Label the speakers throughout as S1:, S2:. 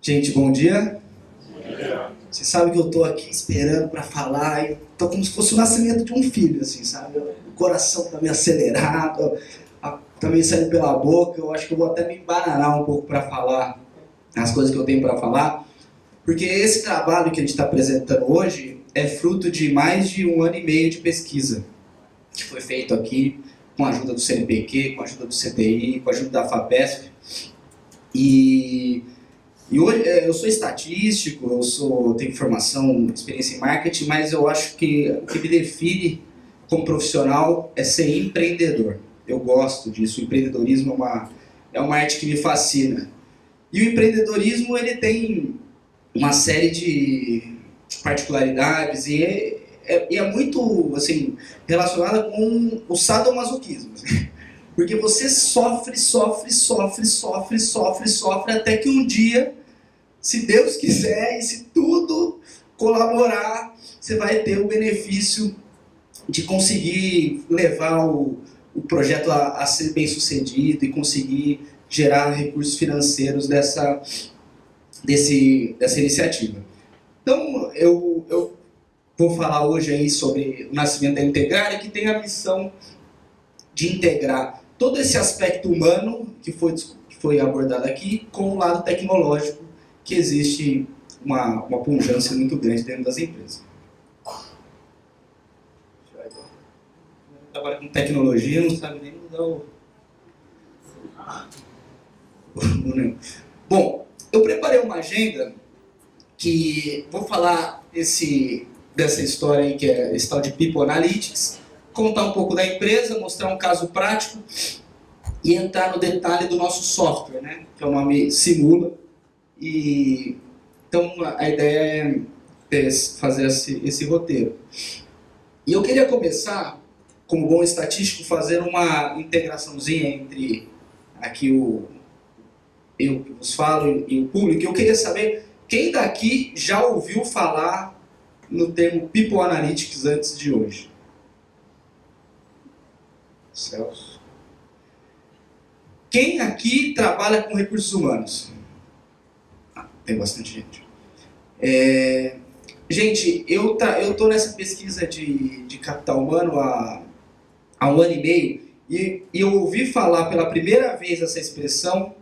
S1: Gente, bom dia. Você sabe que eu tô aqui esperando para falar e tô como se fosse o nascimento de um filho, assim, sabe? O coração tá meio acelerado, tá meio saindo pela boca. Eu acho que eu vou até me embananar um pouco para falar as coisas que eu tenho para falar, porque esse trabalho que a gente está apresentando hoje é fruto de mais de 1 ano e meio de pesquisa que foi feito aqui com a ajuda do CNPq, com a ajuda do CTI, com a ajuda da FAPESP. E hoje eu sou estatístico, tenho formação, experiência em marketing, mas eu acho que o que me define como profissional é ser empreendedor. Eu gosto disso, o empreendedorismo é uma arte que me fascina. E o empreendedorismo ele tem uma série de particularidades e é muito assim, relacionada com o sadomasoquismo. Porque você sofre até que um dia, se Deus quiser e se tudo colaborar, você vai ter o benefício de conseguir levar o projeto a ser bem sucedido e conseguir gerar recursos financeiros dessa iniciativa. Então, eu vou falar hoje aí sobre o nascimento da Integrária, que tem a missão de integrar todo esse aspecto humano que foi abordado aqui com o lado tecnológico, que existe uma pungência muito grande dentro das empresas. Trabalha com tecnologia, não sabe nem mudar o... Bom, eu preparei uma agenda que vou falar dessa história aí, que é esse tal de People Analytics, contar um pouco da empresa, mostrar um caso prático e entrar no detalhe do nosso software, né? Que é o nome Simula. E então a ideia é fazer esse roteiro. E eu queria começar, como bom estatístico, fazer uma integraçãozinha entre aqui eu que vos falo e o público. Eu queria saber quem daqui já ouviu falar no termo People Analytics antes de hoje. Celso. Quem aqui trabalha com recursos humanos? Tem bastante gente. Gente, eu estou nessa pesquisa de capital humano há 1 ano e meio e eu ouvi falar pela primeira vez essa expressão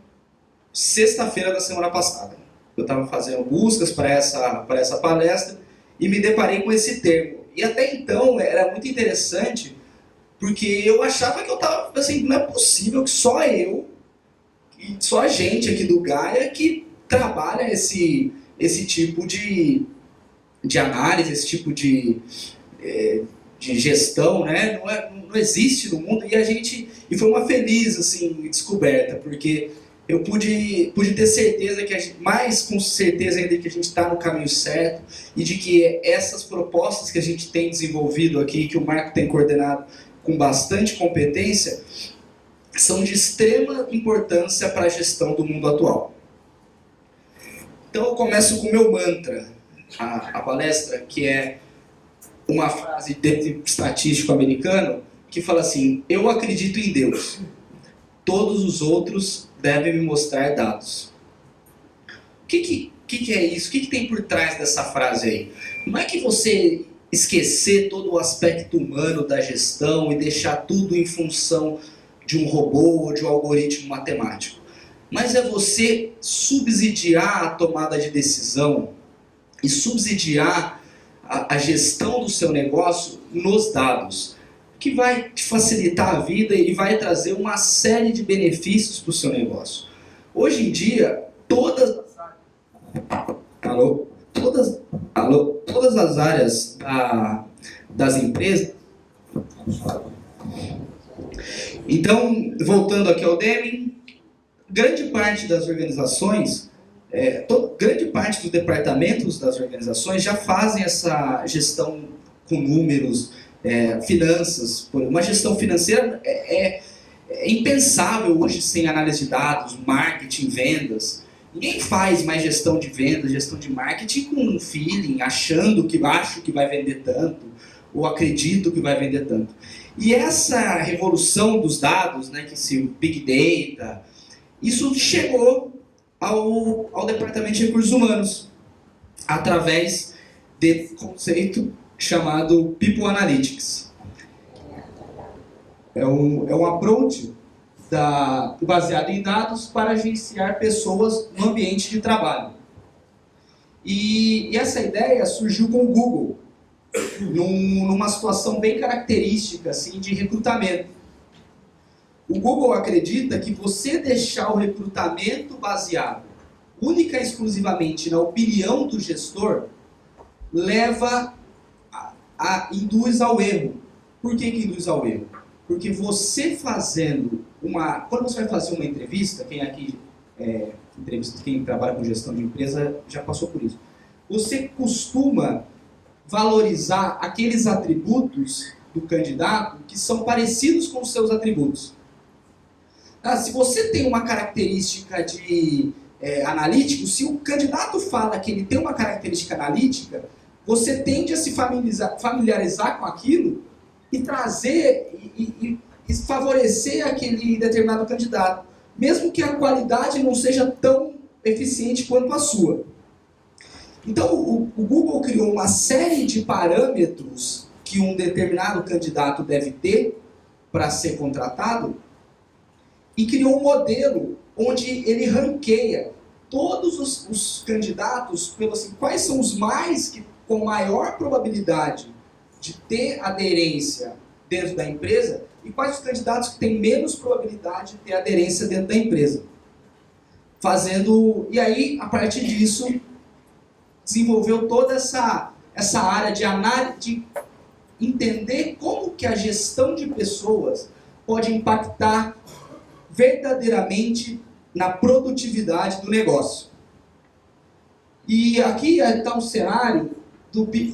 S1: sexta-feira da semana passada. Eu estava fazendo buscas para essa palestra e me deparei com esse termo. E até então era muito interessante, porque eu achava que eu estava assim, não é possível que só eu, e só a gente aqui do Gaia que trabalha esse tipo de análise, esse tipo de gestão, né? Não existe no mundo. E foi uma feliz assim, descoberta, porque eu pude ter certeza mais com certeza ainda que a gente está no caminho certo e de que essas propostas que a gente tem desenvolvido aqui, que o Marco tem coordenado com bastante competência, são de extrema importância para a gestão do mundo atual. Então eu começo com o meu mantra, a palestra, que é uma frase de estatístico americano, que fala assim: eu acredito em Deus, todos os outros devem me mostrar dados. O que é isso? O que tem por trás dessa frase aí? Não é que você esquecer todo o aspecto humano da gestão e deixar tudo em função de um robô ou de um algoritmo matemático. Mas é você subsidiar a tomada de decisão e subsidiar a gestão do seu negócio nos dados, que vai te facilitar a vida e vai trazer uma série de benefícios para o seu negócio. Hoje em dia, todas as áreas das empresas... Então, voltando aqui ao Deming, grande parte das organizações, grande parte dos departamentos das organizações já fazem essa gestão com números, finanças. Uma gestão financeira é impensável hoje sem análise de dados, marketing, vendas. Ninguém faz mais gestão de vendas, gestão de marketing com um feeling, achando que acho que vai vender tanto, ou acredito que vai vender tanto. E essa revolução dos dados, né, que se Big Data, isso chegou ao Departamento de Recursos Humanos, através de conceito chamado People Analytics. É um approach baseado em dados para gerenciar pessoas no ambiente de trabalho. E essa ideia surgiu com o Google, numa situação bem característica assim, de recrutamento. O Google acredita que você deixar o recrutamento baseado única e exclusivamente na opinião do gestor induz ao erro. Por que induz ao erro? Porque você quando você vai fazer uma entrevista, quem aqui quem trabalha com gestão de empresa já passou por isso. Você costuma valorizar aqueles atributos do candidato que são parecidos com os seus atributos. Se você tem uma característica de analítico, se o candidato fala que ele tem uma característica analítica, você tende a se familiarizar com aquilo e trazer e favorecer aquele determinado candidato, mesmo que a qualidade não seja tão eficiente quanto a sua. Então, o Google criou uma série de parâmetros que um determinado candidato deve ter para ser contratado e criou um modelo onde ele ranqueia todos os candidatos pelo assim, quais são os com maior probabilidade de ter aderência dentro da empresa e quais os candidatos que têm menos probabilidade de ter aderência dentro da empresa. E aí, a partir disso, desenvolveu toda essa área de análise, de entender como que a gestão de pessoas pode impactar verdadeiramente na produtividade do negócio. E aqui está um cenário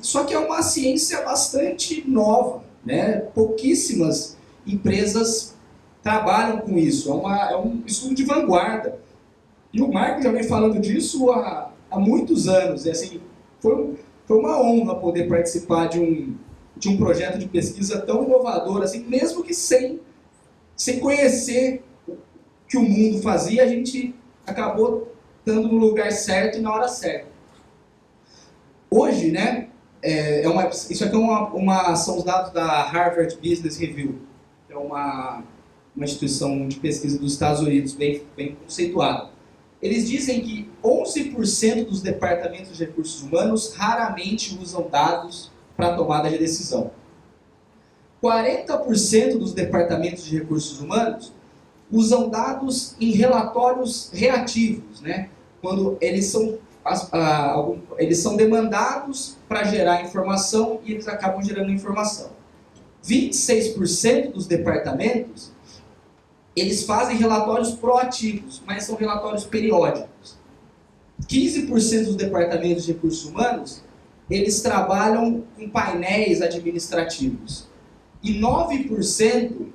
S1: só que é uma ciência bastante nova, né? Pouquíssimas empresas trabalham com isso, é um estudo de vanguarda. E o Marco já vem falando disso há muitos anos. E, assim, foi uma honra poder participar de um projeto de pesquisa tão inovador, assim, mesmo que sem conhecer o que o mundo fazia, a gente acabou estando no lugar certo e na hora certa. Hoje, né, isso aqui são os dados da Harvard Business Review, que é uma instituição de pesquisa dos Estados Unidos, bem conceituada. Eles dizem que 11% dos departamentos de recursos humanos raramente usam dados para tomada de decisão. 40% dos departamentos de recursos humanos usam dados em relatórios reativos, né? Quando eles são demandados para gerar informação e eles acabam gerando informação. 26% dos departamentos eles fazem relatórios proativos, mas são relatórios periódicos. 15% dos departamentos de recursos humanos eles trabalham com painéis administrativos. E 9%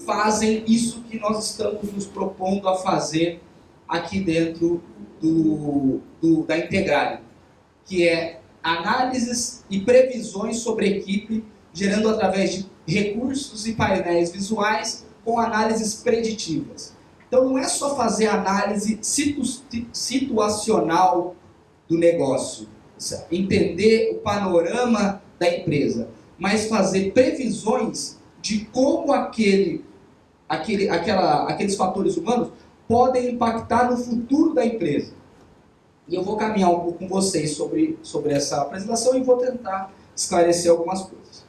S1: fazem isso que nós estamos nos propondo a fazer aqui dentro da Integrale, que é análises e previsões sobre a equipe, gerando através de recursos e painéis visuais com análises preditivas. Então não é só fazer análise situacional do negócio, entender o panorama da empresa, mas fazer previsões de como aqueles fatores humanos podem impactar no futuro da empresa. E eu vou caminhar um pouco com vocês sobre essa apresentação e vou tentar esclarecer algumas coisas.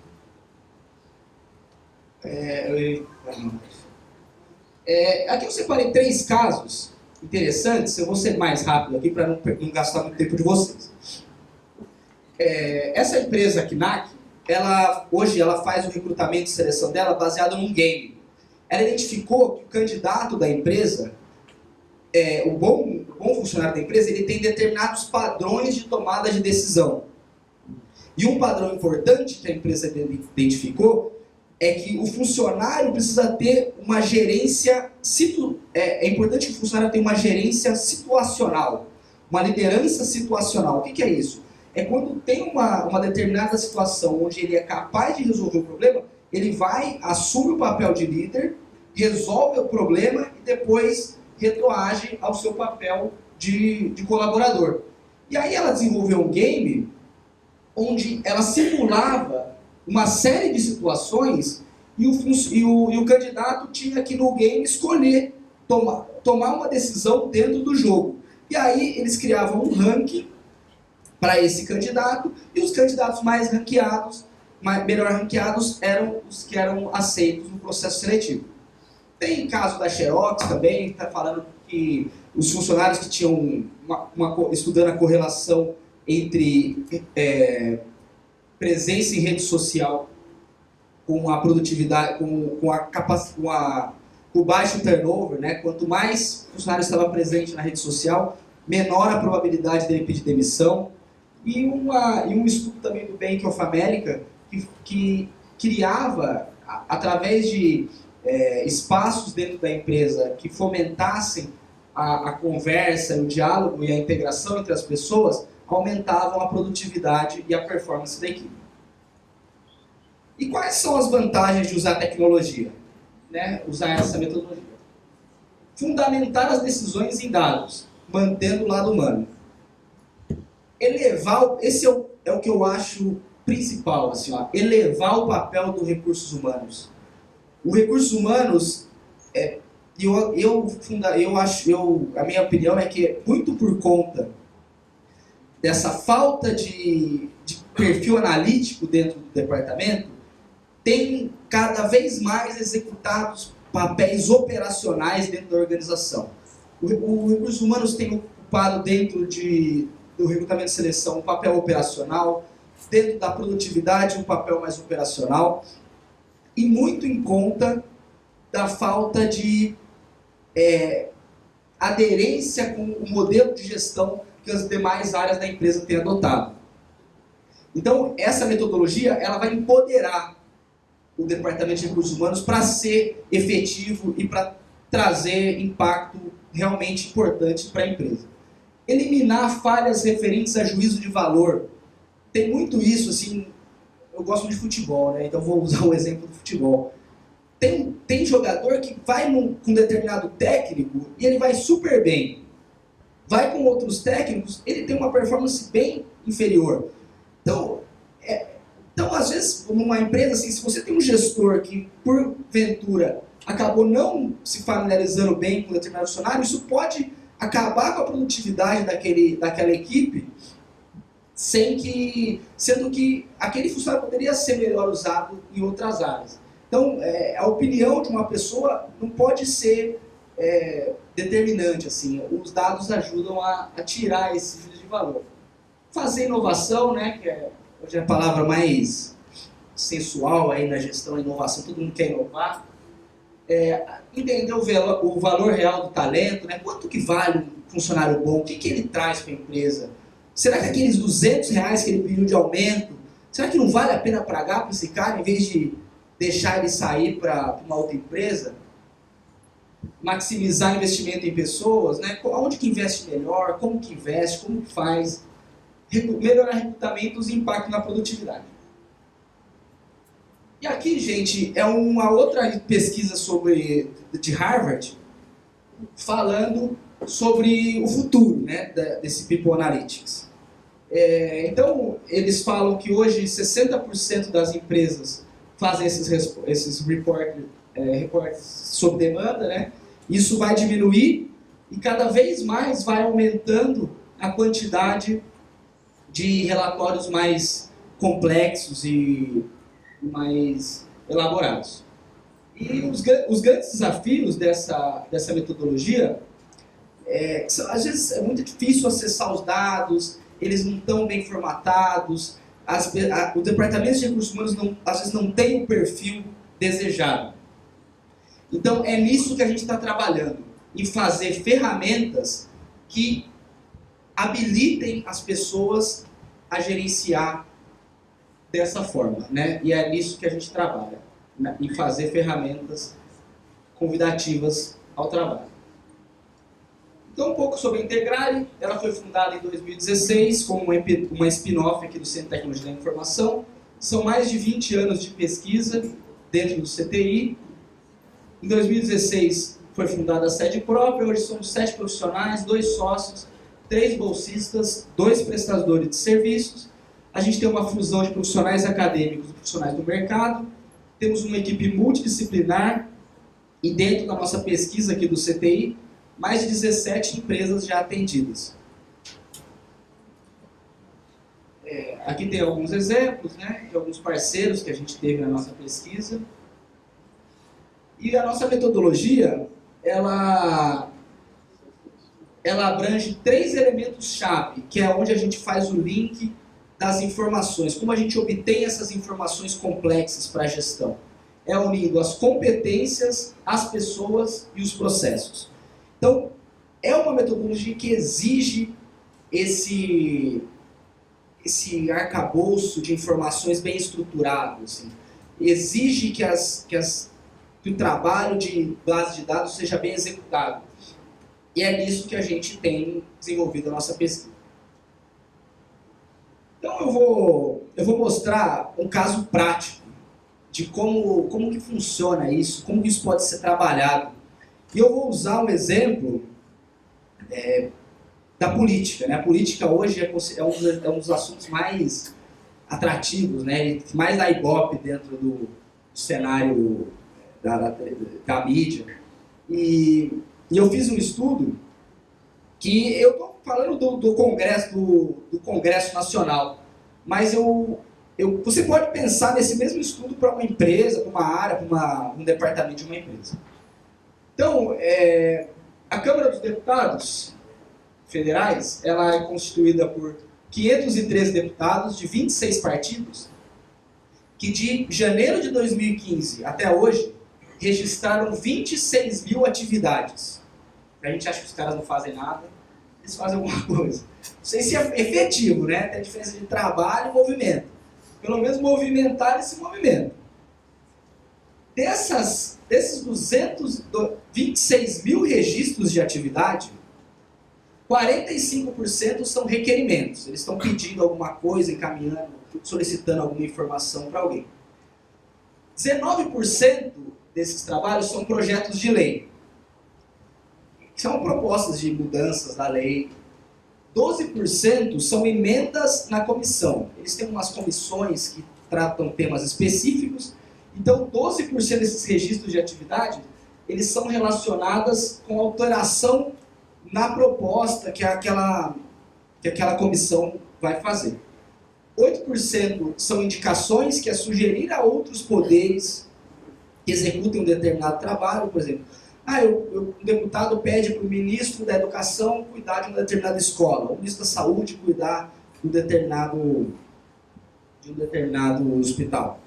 S1: Aqui eu separei 3 casos interessantes. Eu vou ser mais rápido aqui para não gastar muito tempo de vocês. Essa empresa, a Knack, hoje ela faz o recrutamento e seleção dela baseado num game. Ela identificou que o candidato da empresa, o bom funcionário da empresa, ele tem determinados padrões de tomada de decisão. E um padrão importante que a empresa identificou é que o funcionário precisa ter uma gerência... É importante que o funcionário tenha uma gerência situacional, uma liderança situacional. O que é isso? É quando tem uma determinada situação onde ele é capaz de resolver o problema, ele assume o papel de líder, resolve o problema e depois retroage ao seu papel de colaborador. E aí ela desenvolveu um game onde ela simulava uma série de situações e o candidato tinha que no game escolher, tomar uma decisão dentro do jogo. E aí eles criavam um ranking para esse candidato e os candidatos mais ranqueados, melhor ranqueados, eram os que eram aceitos no processo seletivo. Tem caso da Xerox também, está falando que os funcionários que tinham estudando a correlação entre presença em rede social com a produtividade, com o baixo turnover, né? Quanto mais funcionário estava presente na rede social, menor a probabilidade dele pedir demissão. E um estudo também do Bank of America que criava, através de espaços dentro da empresa que fomentassem a conversa, o diálogo e a integração entre as pessoas, aumentavam a produtividade e a performance da equipe. E quais são as vantagens de usar tecnologia? Né? Usar essa metodologia. Fundamentar as decisões em dados, mantendo o lado humano. Esse é o que eu acho principal, assim, ó, elevar o papel dos recursos humanos. Os recursos humanos, a minha opinião é que muito por conta dessa falta de perfil analítico dentro do departamento, tem cada vez mais executados papéis operacionais dentro da organização. Os recursos humanos têm ocupado dentro do recrutamento e seleção um papel operacional, dentro da produtividade um papel mais operacional, e muito em conta da falta de aderência com o modelo de gestão que as demais áreas da empresa têm adotado. Então, essa metodologia ela vai empoderar o Departamento de Recursos Humanos para ser efetivo e para trazer impacto realmente importante para a empresa. Eliminar falhas referentes a juízo de valor. Tem muito isso, assim, eu gosto de futebol, né? Então vou usar o exemplo do futebol. Tem jogador que vai com um determinado técnico e ele vai super bem. Vai com outros técnicos, ele tem uma performance bem inferior. Então, às vezes, numa empresa, assim, se você tem um gestor que, porventura, acabou não se familiarizando bem com um determinado funcionário, isso pode acabar com a produtividade daquela equipe, sendo que aquele funcionário poderia ser melhor usado em outras áreas. Então, a opinião de uma pessoa não pode ser determinante. Assim. Os dados ajudam a tirar esse juízo de valor. Fazer inovação, né, que hoje é a palavra mais sensual aí na gestão, a inovação, todo mundo quer inovar. Entender o valor real do talento, né? Quanto que vale um funcionário bom, o que ele traz para a empresa. Será que aqueles R$200 que ele pediu de aumento, será que não vale a pena pagar para esse cara em vez de deixar ele sair para uma outra empresa? Maximizar investimento em pessoas, né? Onde que investe melhor, como que investe, como que faz, melhorar recrutamentos e impacto na produtividade. E aqui, gente, é uma outra pesquisa de Harvard, falando sobre o futuro, né, desse People Analytics. Então, eles falam que hoje 60% das empresas fazem esses reportes sob demanda, né? Isso vai diminuir e cada vez mais vai aumentando a quantidade de relatórios mais complexos e mais elaborados. E os grandes desafios dessa metodologia às vezes é muito difícil acessar os dados, eles não estão bem formatados, o departamento de recursos humanos às vezes não tem o perfil desejado. Então é nisso que a gente está trabalhando, em fazer ferramentas que habilitem as pessoas a gerenciar dessa forma, né? E é nisso que a gente trabalha, né? Em fazer ferramentas convidativas ao trabalho. Então, um pouco sobre a Integrare. Ela foi fundada em 2016 como uma spin-off aqui do Centro de Tecnologia da Informação. São mais de 20 anos de pesquisa dentro do CTI. Em 2016, foi fundada a sede própria, hoje somos 7 profissionais, 2 sócios, 3 bolsistas, 2 prestadores de serviços. A gente tem uma fusão de profissionais acadêmicos e profissionais do mercado. Temos uma equipe multidisciplinar e dentro da nossa pesquisa aqui do CTI, mais de 17 empresas já atendidas. Aqui tem alguns exemplos, né, de alguns parceiros que a gente teve na nossa pesquisa. E a nossa metodologia, ela abrange 3 elementos-chave, que é onde a gente faz o link das informações, como a gente obtém essas informações complexas para a gestão. É unindo as competências, as pessoas e os processos. Então, é uma metodologia que exige esse arcabouço de informações bem estruturado. Assim. Exige que o trabalho de base de dados seja bem executado. E é nisso que a gente tem desenvolvido a nossa pesquisa. Então eu vou mostrar um caso prático de como que funciona isso, como que isso pode ser trabalhado. E eu vou usar um exemplo da política. Né? A política hoje é um dos assuntos mais atrativos, né? Mais da Ibope dentro do cenário da mídia. E eu fiz um estudo que eu estou falando do Congresso Nacional, mas você pode pensar nesse mesmo estudo para uma empresa, para uma área, para um departamento de uma empresa. Então, a Câmara dos Deputados Federais, ela é constituída por 513 deputados de 26 partidos, que de janeiro de 2015 até hoje, registraram 26 mil atividades. A gente acha que os caras não fazem nada, eles fazem alguma coisa. Não sei se é efetivo, né? Tem a diferença de trabalho e movimento. Pelo menos movimentar esse movimento. Desses 26 mil registros de atividade, 45% são requerimentos. Eles estão pedindo alguma coisa, encaminhando, solicitando alguma informação para alguém. 19% desses trabalhos são projetos de lei. São propostas de mudanças da lei. 12% são emendas na comissão. Eles têm umas comissões que tratam temas específicos. Então, 12% desses registros de atividade, eles são relacionadas com alteração na proposta que aquela comissão vai fazer. 8% são indicações, que é sugerir a outros poderes que executem um determinado trabalho. Por exemplo, o deputado pede para o ministro da Educação cuidar de uma determinada escola, o ministro da Saúde cuidar de um determinado hospital.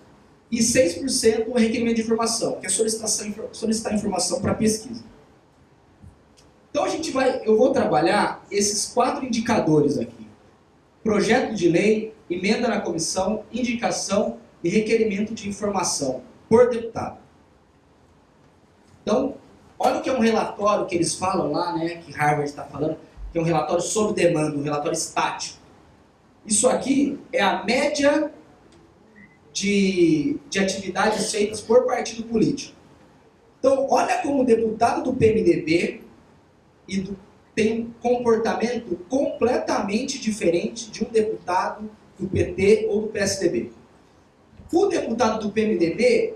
S1: E 6% é requerimento de informação, que é solicitar informação para pesquisa. Então eu vou trabalhar esses 4 indicadores aqui. Projeto de lei, emenda na comissão, indicação e requerimento de informação por deputado. Então, olha o que é um relatório que eles falam lá, né, que Harvard está falando, que é um relatório sob demanda, um relatório estático. Isso aqui é a média de atividades feitas por partido político. Então, olha como o deputado do PMDB tem um comportamento completamente diferente de um deputado do PT ou do PSDB. O deputado do PMDB,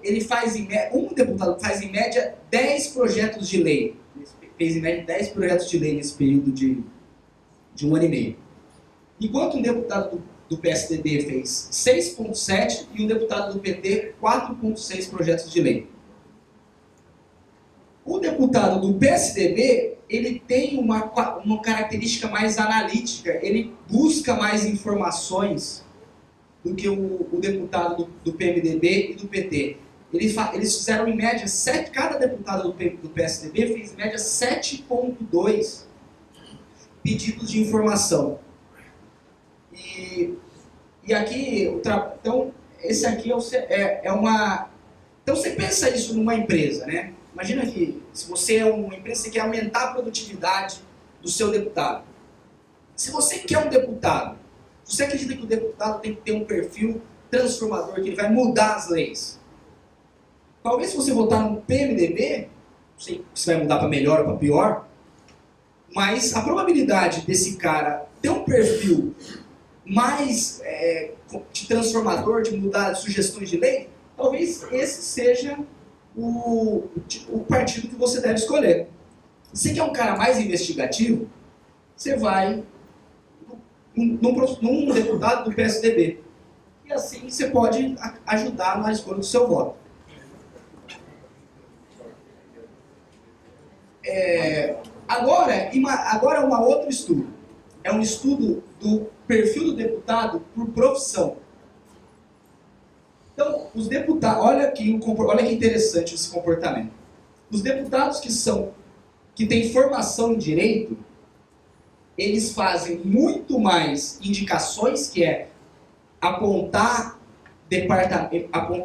S1: um deputado faz em média 10 projetos de lei. Ele fez em média 10 projetos de lei nesse período de 1 ano e meio. Enquanto um deputado do PSDB fez 6,7 e um deputado do PT 4,6 projetos de lei. O deputado do PSDB, ele tem uma característica mais analítica, ele busca mais informações do que o deputado do PMDB e do PT. Eles fizeram em média, cada deputado do PSDB fez em média 7,2 pedidos de informação. E aqui, então, esse aqui é uma... Então você pensa isso numa empresa, né? Imagina que se você é uma empresa, você quer aumentar a produtividade do seu deputado. Se você quer um deputado, você acredita que o deputado tem que ter um perfil transformador, que ele vai mudar as leis? Talvez se você votar no PMDB, sei se vai mudar para melhor ou para pior, mas a probabilidade desse cara ter um perfil mais de transformador, de mudar sugestões de lei, talvez esse seja o partido que você deve escolher. Se quer um cara mais investigativo, você vai num deputado do PSDB. E assim você pode ajudar na escolha do seu voto. Agora um outro estudo. É um estudo do perfil do deputado por profissão. Então, os deputados, olha que interessante esse comportamento. Os deputados que têm formação em direito, eles fazem muito mais indicações, que é apontar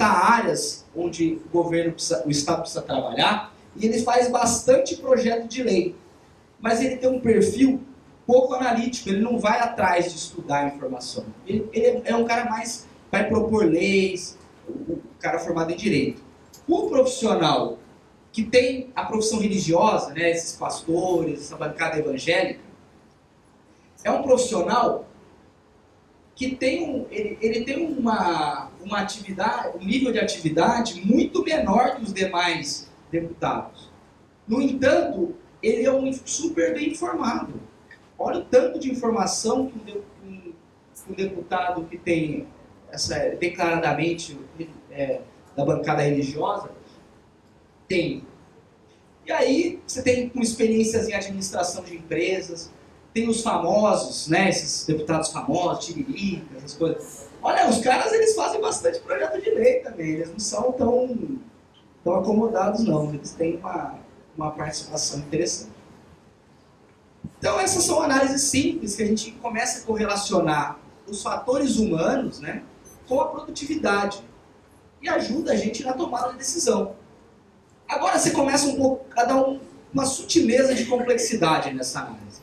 S1: áreas onde o Estado precisa trabalhar, e ele faz bastante projeto de lei. Mas ele tem um perfil pouco analítico, ele não vai atrás de estudar a informação. Ele é um cara mais, vai propor leis, o cara formado em direito. O profissional que tem a profissão religiosa, né, esses pastores, essa bancada evangélica, é um profissional que tem ele tem uma atividade, um nível de atividade muito menor que os demais deputados. No entanto, ele é super bem informado. Olha o tanto de informação que um deputado que tem declaradamente da bancada religiosa tem. E aí você tem com experiências em administração de empresas, tem os famosos, né, esses deputados famosos, Tiririca, essas coisas. Olha, os caras eles fazem bastante projeto de lei também, eles não são tão acomodados não, eles têm uma participação interessante. Então essas são análises simples que a gente começa a correlacionar os fatores humanos, né, com a produtividade e ajuda a gente na tomada de decisão. Agora você começa um pouco a dar uma sutileza de complexidade nessa análise.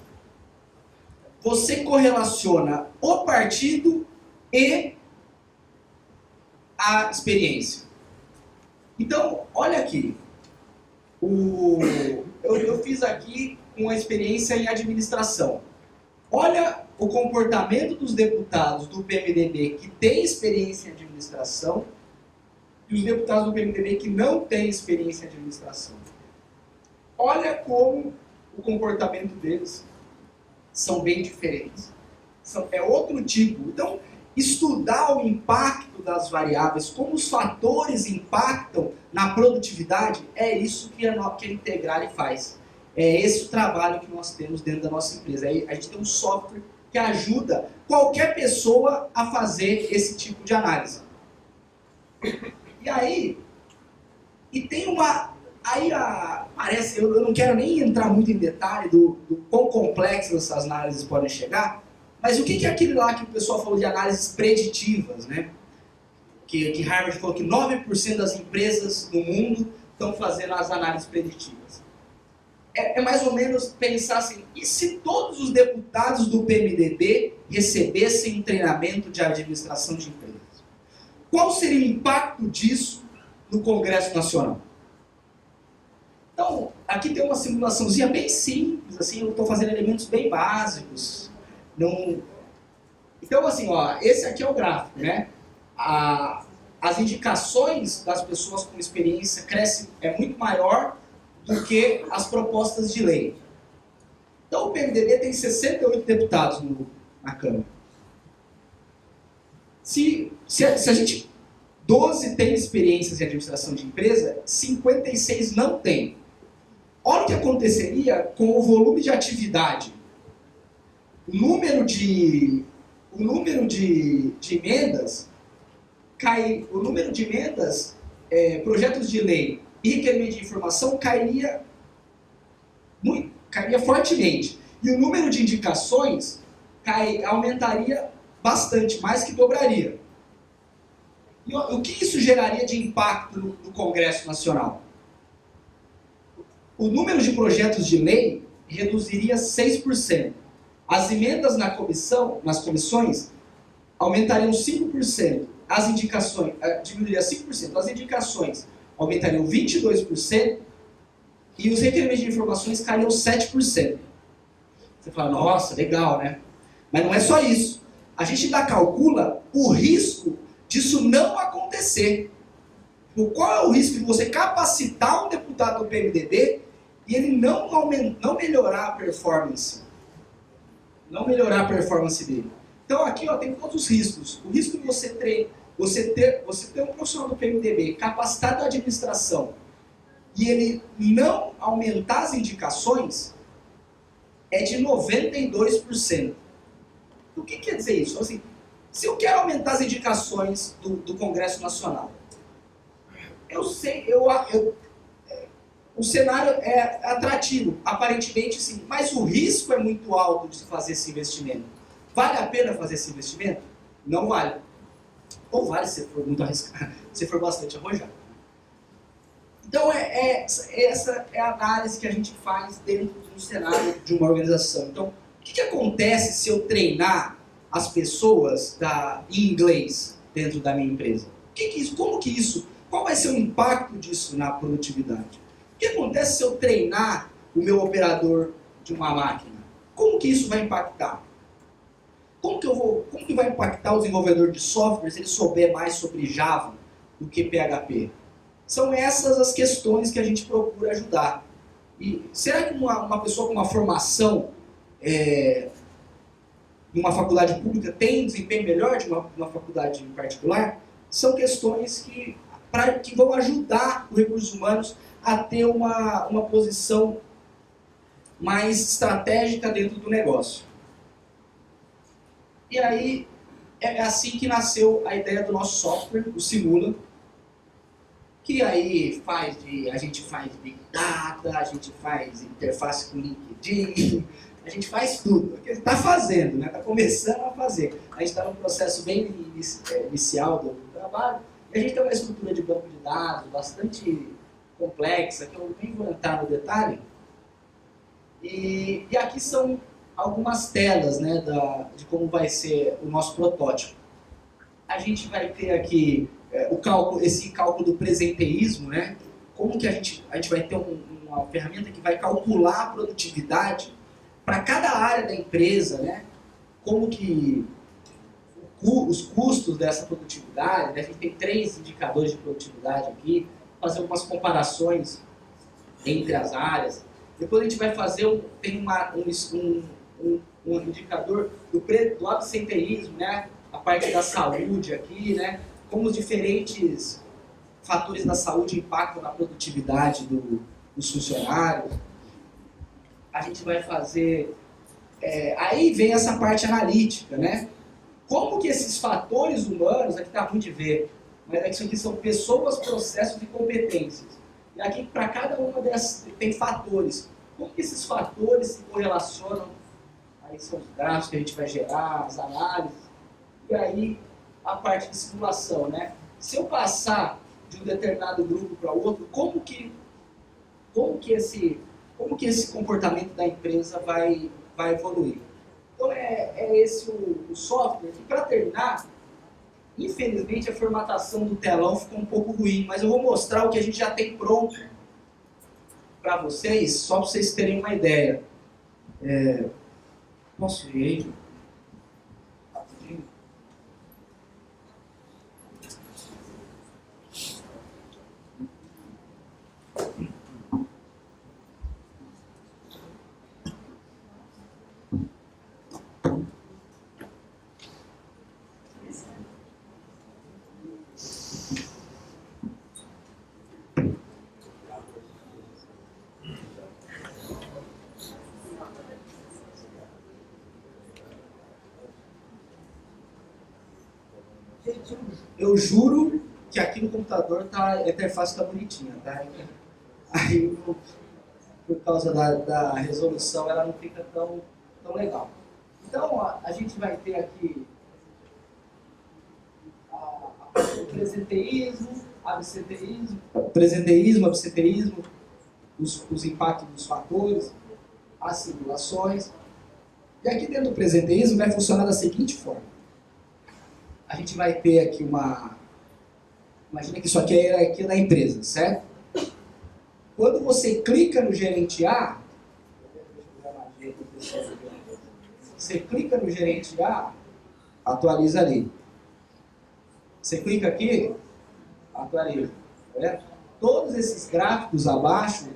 S1: Você correlaciona o partido e a experiência. Então, olha aqui. Eu fiz aqui uma experiência em administração. Olha o comportamento dos deputados do PMDB que têm experiência em administração e os deputados do PMDB que não têm experiência em administração. Olha como o comportamento deles são bem diferentes. É outro tipo. Então, estudar o impacto das variáveis, como os fatores impactam na produtividade, é isso que a Integrale faz. É esse o trabalho que nós temos dentro da nossa empresa. A gente tem um software que ajuda qualquer pessoa a fazer esse tipo de análise. E aí, parece, eu não quero nem entrar muito em detalhe do quão complexas essas análises podem chegar, mas o que é aquele lá que o pessoal falou de análises preditivas, né? Que Harvard falou que 9% das empresas no mundo estão fazendo as análises preditivas. É mais ou menos pensar assim, e se todos os deputados do PMDB recebessem um treinamento de administração de empresas? Qual seria o impacto disso no Congresso Nacional? Então, aqui tem uma simulaçãozinha bem simples, assim, eu estou fazendo elementos bem básicos. Então, assim, ó, esse aqui é o gráfico, né? As indicações das pessoas com experiência é muito maior do que as propostas de lei. Então, o PMDB tem 68 deputados na Câmara. Se a gente... 12 tem experiências em administração de empresa, 56 não tem. Olha o que aconteceria com o volume de atividade. O número de emendas cai, o número de emendas, projetos de lei e requerimento de informação cairia fortemente. E o número de indicações aumentaria bastante, mais que dobraria. E o que isso geraria de impacto no Congresso Nacional? O número de projetos de lei reduziria 6%. As emendas nas comissões aumentariam 5%. As indicações diminuiria 5%. As indicações aumentariam 22%. e os requerimentos de informações caíram 7%. Você fala, nossa, legal, né? Mas não é só isso. A gente ainda calcula o risco disso não acontecer. Qual é o risco de você capacitar um deputado do PMDB e ele não melhorar a performance? Não melhorar a performance dele. Então aqui ó, tem todos os riscos. O risco de você ter um profissional do PMDB capacitado na administração e ele não aumentar as indicações é de 92%. O que quer dizer isso? Assim, se eu quero aumentar as indicações do Congresso Nacional, eu sei, o cenário é atrativo, aparentemente sim, mas o risco é muito alto de se fazer esse investimento. Vale a pena fazer esse investimento? Não vale. Ou vale se for muito arriscado, se for bastante arrojado. Então, essa é a análise que a gente faz dentro do cenário de uma organização. Então, o que acontece se eu treinar as pessoas em inglês dentro da minha empresa? Qual vai ser o impacto disso na produtividade? O que acontece se eu treinar o meu operador de uma máquina? Como que isso vai impactar? Como que vai impactar o desenvolvedor de software se ele souber mais sobre Java do que PHP? São essas as questões que a gente procura ajudar. E será que uma pessoa com uma formação numa faculdade pública tem um desempenho melhor de uma faculdade em particular? São questões que vão ajudar os recursos humanos a ter uma posição mais estratégica dentro do negócio. E aí, é assim que nasceu a ideia do nosso software, o Simula, que aí a gente faz Big Data, a gente faz interface com LinkedIn, a gente faz tudo. Está fazendo, né? Está começando a fazer. A gente está num processo bem inicial do trabalho, e a gente tem uma estrutura de banco de dados bastante complexa, que eu nem vou entrar no detalhe. E aqui são algumas telas, né, de como vai ser o nosso protótipo. A gente vai ter aqui esse cálculo do presenteísmo, né? Como que a gente vai ter uma ferramenta que vai calcular a produtividade para cada área da empresa, né? Como que os custos dessa produtividade, né? A gente tem 3 indicadores de produtividade aqui, fazer algumas comparações entre as áreas. Depois a gente vai fazer tem um indicador do absenteísmo, né? A parte da saúde aqui, né? Como os diferentes fatores da saúde impactam na produtividade dos funcionários. A gente vai fazer... aí vem essa parte analítica, né? Como que esses fatores humanos, aqui está ruim de ver, mas isso aqui são pessoas, processos e competências. E aqui, para cada uma dessas, tem fatores. Como que esses fatores se correlacionam? Aí são os gráficos que a gente vai gerar, as análises. E aí, a parte de simulação, né? Se eu passar de um determinado grupo para outro, como que esse comportamento da empresa vai evoluir? Então, é esse o software. E para terminar, infelizmente a formatação do telão ficou um pouco ruim, mas eu vou mostrar o que a gente já tem pronto para vocês, só para vocês terem uma ideia. Posso ir aí? Rapidinho. Eu juro que aqui no computador a interface está bonitinha, tá? Aí, por causa da resolução, ela não fica tão legal. Então, a gente vai ter aqui a parte do presenteísmo, absenteísmo, os impactos dos fatores, as simulações. E aqui dentro do presenteísmo vai funcionar da seguinte forma. A gente vai ter aqui imagina que isso aqui é a hierarquia da empresa, certo? Quando você clica no gerenciar, você clica no gerenciar, atualiza ali. Você clica aqui, atualiza. Tá vendo? Todos esses gráficos abaixo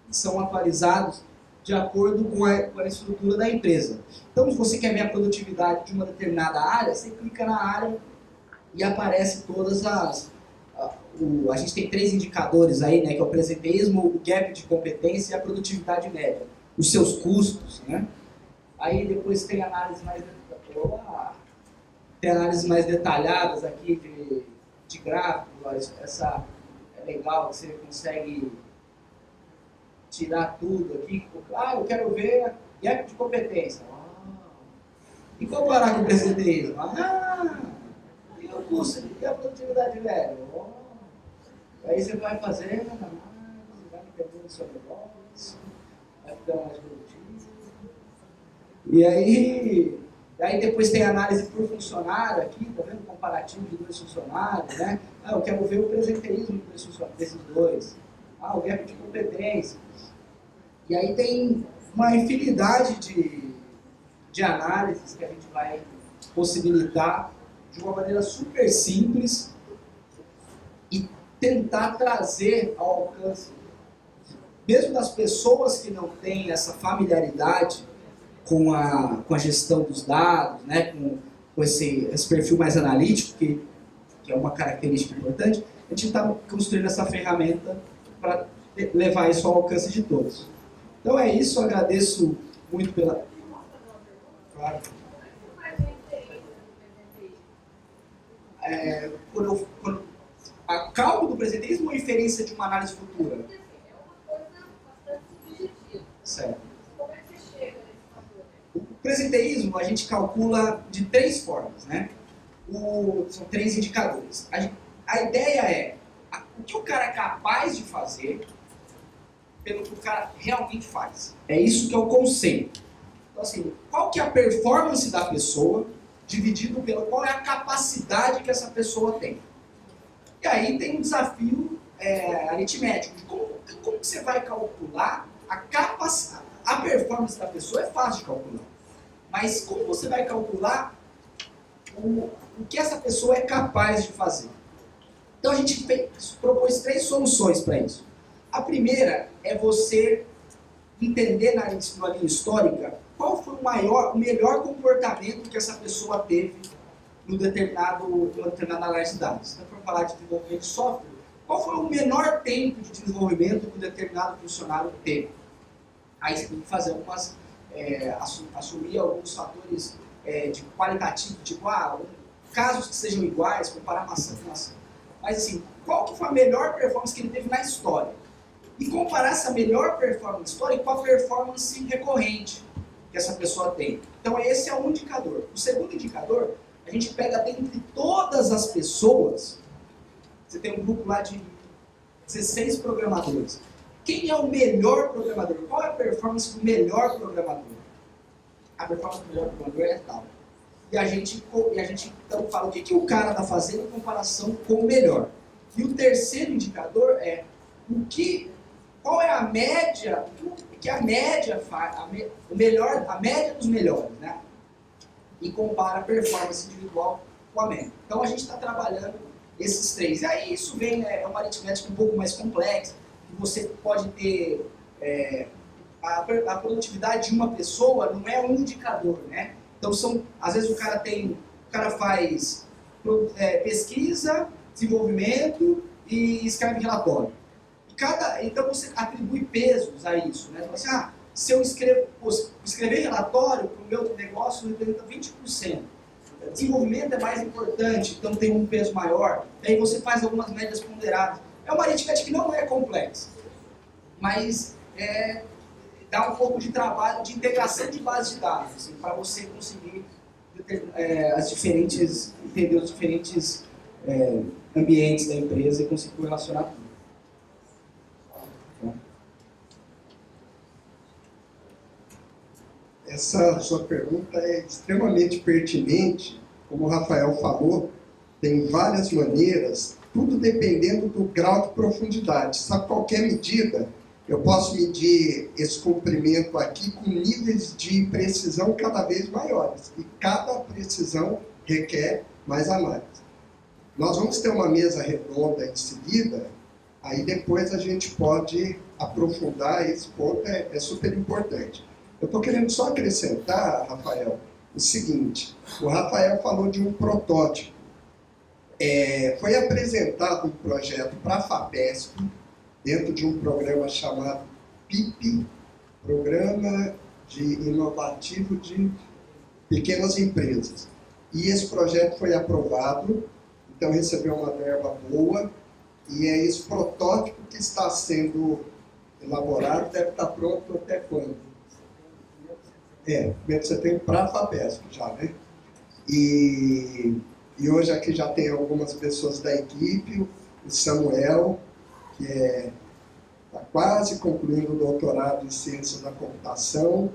S1: são atualizados de acordo com a estrutura da empresa. Então, se você quer ver a produtividade de uma determinada área, você clica na área e aparece todas as... A gente tem 3 indicadores aí, né, que é o presenteísmo, o gap de competência e a produtividade média. Os seus custos, né? Aí depois tem análises mais detalhadas aqui de gráficos. Essa é legal, você consegue tirar tudo aqui. Eu quero ver gap de competência. E comparar com o presenteísmo. E o custo? E a produtividade média? Aí você vai fazendo análise, vai entendendo o seu negócio, vai ficando mais produtivo. E aí depois tem análise por funcionário aqui, tá vendo? Comparativo de 2 funcionários, né? Eu quero ver o presenteísmo desses 2. O gap de competência. E aí tem uma infinidade de análises que a gente vai possibilitar de uma maneira super simples e tentar trazer ao alcance, mesmo das pessoas que não têm essa familiaridade com a gestão dos dados, né, com esse perfil mais analítico, que é uma característica importante, a gente está construindo essa ferramenta para levar isso ao alcance de todos. Então é isso, eu agradeço muito pela... Claro. A cálculo do presenteísmo ou inferência de uma análise futura?
S2: É uma coisa bastante subjetiva.
S1: Certo.
S2: Como é que você chega nesse valor?
S1: O presenteísmo a gente calcula de 3 formas, né? São 3 indicadores. A ideia é o que o cara é capaz de fazer pelo que o cara realmente faz. É isso que é o conceito. Então, assim, qual que é a performance da pessoa dividido pelo qual é a capacidade que essa pessoa tem. E aí tem um desafio aritmético. De como que você vai calcular a capacidade? A performance da pessoa é fácil de calcular. Mas como você vai calcular o que essa pessoa é capaz de fazer? Então a gente propôs 3 soluções para isso. A primeira é você entender na linha histórica qual foi o melhor comportamento que essa pessoa teve numa determinada análise de dados. Então, para falar de desenvolvimento de software, qual foi o menor tempo de desenvolvimento que um determinado funcionário teve? Aí você tem que fazer assumir alguns fatores de qualitativo, tipo, casos que sejam iguais, comparar maçã com maçã. Mas assim, qual que foi a melhor performance que ele teve na história? E comparar essa melhor performance histórica com a performance recorrente que essa pessoa tem. Então esse é um indicador. O segundo indicador, a gente pega dentre todas as pessoas, você tem um grupo lá de 16 programadores. Quem é o melhor programador? Qual é a performance do melhor programador? A performance do melhor programador é tal. E a gente então fala o que o cara está fazendo em comparação com o melhor. E o terceiro indicador é qual é a média, o que a média faz, a média dos melhores, né? E compara a performance individual com a média. Então a gente está trabalhando esses 3. E aí isso vem, uma aritmética um pouco mais complexa, que você pode ter a produtividade de uma pessoa não é um indicador, né? Então às vezes o cara faz pesquisa, desenvolvimento e escreve relatório. Então você atribui pesos a isso, né? Você fala assim, se eu escrever relatório para o meu negócio representa 20%. Desenvolvimento é mais importante, então tem um peso maior. Aí você faz algumas médias ponderadas. É uma aritmética que não é complexa, mas dá um pouco de trabalho de integração de base de dados, assim, para você conseguir entender os diferentes ambientes da empresa e conseguir correlacionar tudo.
S3: Essa sua pergunta é extremamente pertinente. Como o Rafael falou, tem várias maneiras, tudo dependendo do grau de profundidade. Sabe, qualquer medida eu posso medir esse comprimento aqui com níveis de precisão cada vez maiores. E cada precisão requer mais análise. Nós vamos ter uma mesa redonda em seguida, aí depois a gente pode aprofundar, esse ponto é super importante. Eu estou querendo só acrescentar, Rafael, o seguinte: o Rafael falou de um protótipo. Foi apresentado um projeto para a FAPESP, dentro de um programa chamado PIP, Programa Inovativo de Pequenas Empresas. E esse projeto foi aprovado, então recebeu uma verba boa, e é esse protótipo que está sendo elaborado, deve estar pronto até quando? Primeiro você tem para a FAPESP já, né? E hoje aqui já tem algumas pessoas da equipe, o Samuel, que está quase concluindo o doutorado em Ciências da Computação,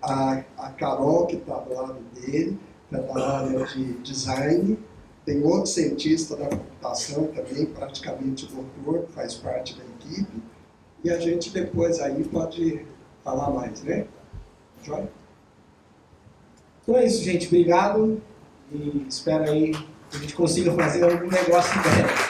S3: a Carol, que está do lado dele, que é da área de Design, tem outro cientista da computação também, praticamente doutor, que faz parte da equipe, e a gente depois aí pode falar mais, né? Joia?
S1: Então é isso, gente. Obrigado. E espero aí que a gente consiga fazer algum negócio em breve.